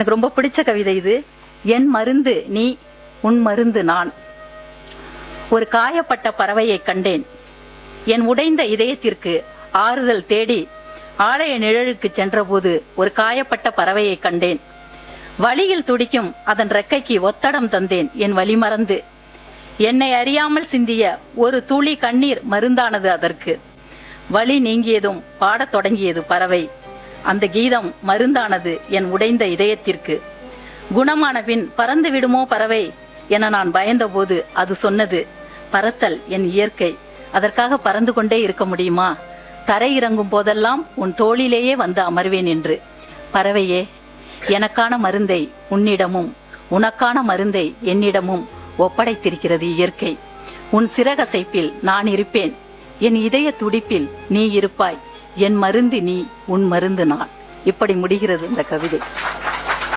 எனக்கு ரொம்ப பிடிச்ச கவிதை இது. என் மருந்து நீ, உன் மருந்து நான். ஒரு காயப்பட்ட பறவையை கண்டேன். என் உடைந்த இதயத்திற்கு ஆறுதல் தேடி ஆலய நிழலுக்கு சென்றபோது ஒரு காயப்பட்ட பறவையை கண்டேன். வழியில் துடிக்கும் அதன் ரெக்கைக்கு ஒத்தடம் தந்தேன் என் வழி மறந்து. என்னை அறியாமல் சிந்திய ஒரு துளி கண்ணீர் மருந்தானது அதற்கு. வலி நீங்கியதும் பாடத் தொடங்கியது பறவை. அந்த கீதம் மருந்தானது என் உடைந்த இதயத்திற்கு. குணமான பின் பறந்து விடுமோ பறவை என நான் பயந்தபோது அது சொன்னது, பறத்தல் என் இயற்கை, அதற்காக பறந்து கொண்டே இருக்க முடியுமா? தரை இறங்கும் போதெல்லாம் உன் தோளிலேயே வந்து அமர்வேன் என்று. பறவையே, எனக்கான மருந்தை உன்னிடமும் உனக்கான மருந்தை என்னிடமும் ஒப்படைத்திருக்கிறது இயற்கை. உன் சிறகசைப்பில் நான் இருப்பேன், என் இதய துடிப்பில் நீ இருப்பாய். என் மருந்து நீ, உன் மருந்து நான். இப்படி முடிகிறது இந்த கவிதை.